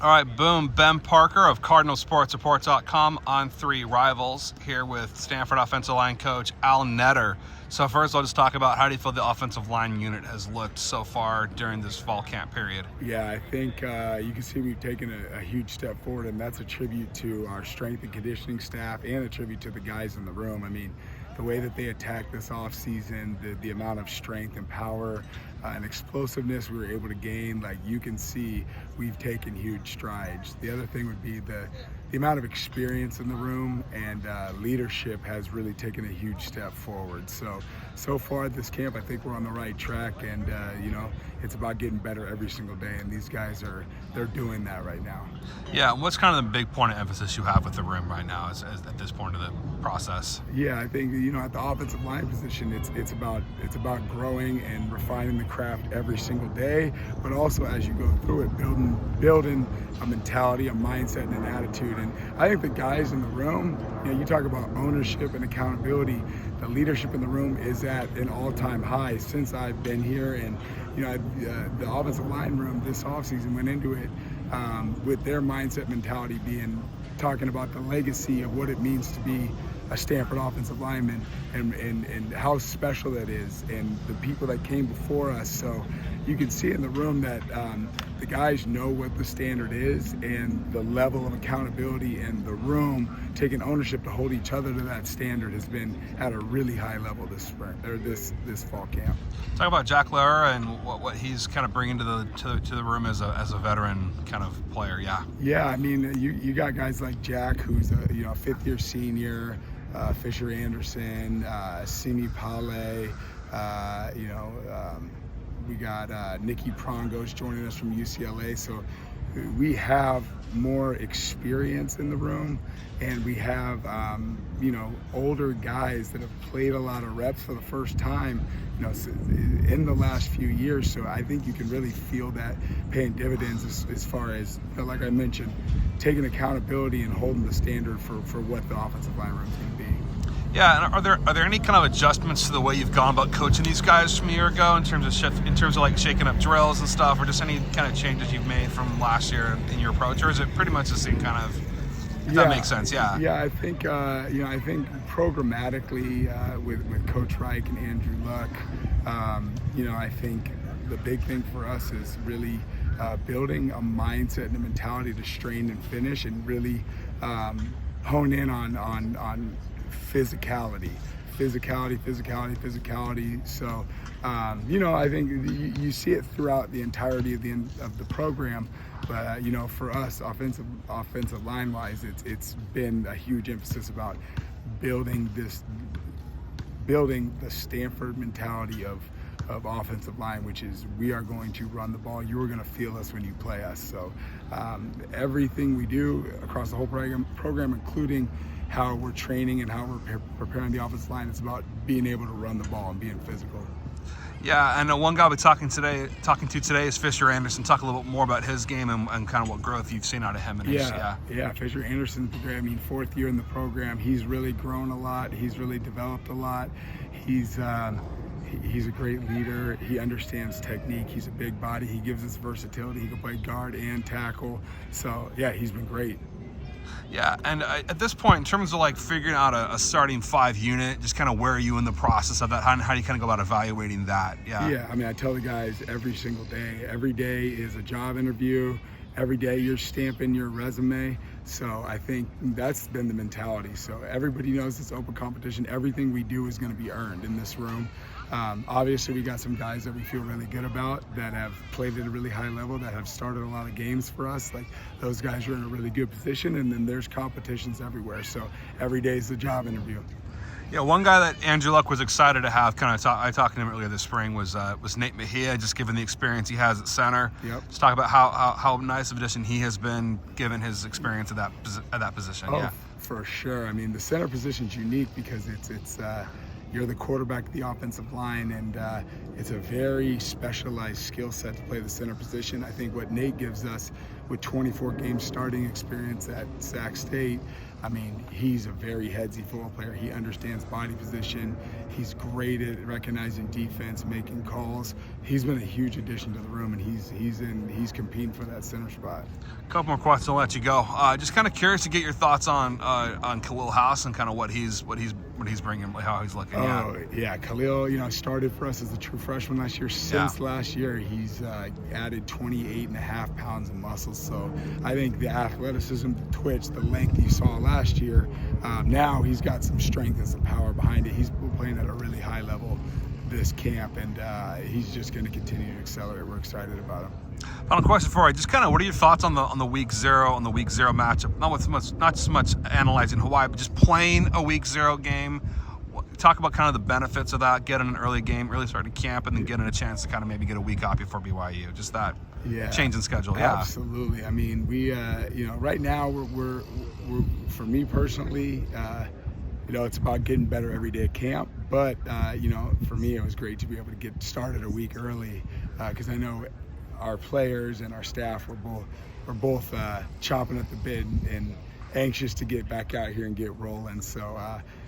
All right, boom. Ben Parker of CardinalSportsReport.com on 3 Rivals here with Stanford offensive line coach Al Netter. So first, I'll just talk about how do you feel the offensive line unit has looked so far during this fall camp period? Yeah, I think you can see we've taken a huge step forward, and that's a tribute to our strength and conditioning staff and a tribute to the guys in the room. I mean, the way that they attacked this offseason, the amount of strength and power and explosiveness we were able to gain, like you can see we've taken huge strides. The other thing would be the amount of experience in the room, and leadership has really taken a huge step forward. So far this camp, I think we're on the right track, and it's about getting better every single day, and these guys they're doing that right now. Yeah, what's kind of the big point of emphasis you have with the room right now as at this point of the process? Yeah, I think at the offensive line position, it's about growing and refining the craft every single day, but also as you go through it, building a mentality, a mindset, and an attitude. And I think the guys in the room, you talk about ownership and accountability. The leadership in the room is at an all-time high since I've been here, and the offensive line room this offseason went into it with their mindset mentality talking about the legacy of what it means to be a Stanford offensive lineman and how special that is, and the people that came before us. So you can see in the room that the guys know what the standard is, and the level of accountability and the room taking ownership to hold each other to that standard has been at a really high level this spring or this fall camp. Talk about Jack Lauer and what he's kind of bringing to the room as a veteran kind of player. Yeah, I mean, you got guys like Jack, who's a fifth-year senior, Fisher Anderson, Simi Pale, we got Nikki Prongos joining us from UCLA. So we have more experience in the room, and we have older guys that have played a lot of reps for the first time in the last few years. So I think you can really feel that paying dividends as far as, like I mentioned, taking accountability and holding the standard for what the offensive line room is going to be. Yeah, and are there any kind of adjustments to the way you've gone about coaching these guys from a year ago in terms of like shaking up drills and stuff, or just any kind of changes you've made from last year in your approach, or is it pretty much the same kind of? If that makes sense, yeah. Yeah, I think I think programmatically with Coach Reich and Andrew Luck, I think the big thing for us is really building a mindset and a mentality to strain and finish, and really hone in on physicality. So, I think you see it throughout the entirety of the program. But for us, offensive line wise, it's been a huge emphasis about building the Stanford mentality of offensive line, which is we are going to run the ball. You are going to feel us when you play us. So everything we do across the whole program, including how we're training and how we're preparing the offensive line, it's about being able to run the ball and being physical. Yeah, and one guy we're talking to today is Fisher Anderson. Talk a little bit more about his game and kind of what growth you've seen out of him. Yeah, Fisher Anderson's great. I mean, 4th year in the program, he's really grown a lot. He's really developed a lot. He's a great leader. He understands technique. He's a big body. He gives us versatility. He can play guard and tackle. So yeah, he's been great. Yeah, and at this point, in terms of like figuring out a starting 5 unit, just kind of where are you in the process of that? How do you kind of go about evaluating that? Yeah, I mean, I tell the guys every single day. Every day is a job interview. Every day you're stamping your resume. So I think that's been the mentality. So everybody knows it's open competition. Everything we do is going to be earned in this room. Obviously, we got some guys that we feel really good about that have played at a really high level, that have started a lot of games for us. Like, those guys are in a really good position, and then there's competitions everywhere. So every day is a job interview. Yeah, one guy that Andrew Luck was excited to have, I talked to him earlier this spring, was Nate Mejia, just given the experience he has at center. Yep. Just talk about how nice of an addition he has been, given his experience at that position. Oh, yeah, for sure. I mean, the center position is unique because it's you're the quarterback of the offensive line, and it's a very specialized skill set to play the center position. I think what Nate gives us with 24 game starting experience at Sac State, I mean, he's a very headsy football player. He understands body position. He's great at recognizing defense, making calls. He's been a huge addition to the room, and he's competing for that center spot. A couple more questions, I'll let you go. Just kind of curious to get your thoughts on Khalil House and kind of what he's bringing, how he's looking. Yeah, Khalil, started for us as a true freshman last year. Since last year, he's added 28.5 pounds of muscle. So I think the athleticism, the twitch, the length you saw last year, now he's got some strength and some power behind it. He's playing at a really high level this camp, and he's just going to continue to accelerate. We're excited about him. Final question for you. Just kind of, what are your thoughts on the week 0 matchup? Not so much analyzing Hawaii, but just playing a week 0 game. Talk about kind of the benefits of that, getting an early game, early starting camp, and then getting a chance to kind of maybe get a week off before BYU. Just that change in schedule. Yeah, absolutely. I mean, we right now we're for me personally, it's about getting better every day at camp. But for me, it was great to be able to get started a week early because I know our players and our staff were both chomping at the bit and anxious to get back out here and get rolling. So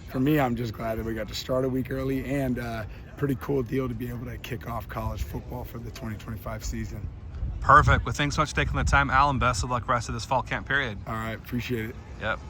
for me, I'm just glad that we got to start a week early, and pretty cool deal to be able to kick off college football for the 2025 season. Perfect. Well, thanks so much for taking the time, Alan. Best of luck rest of this fall camp period. All right, appreciate it. Yep.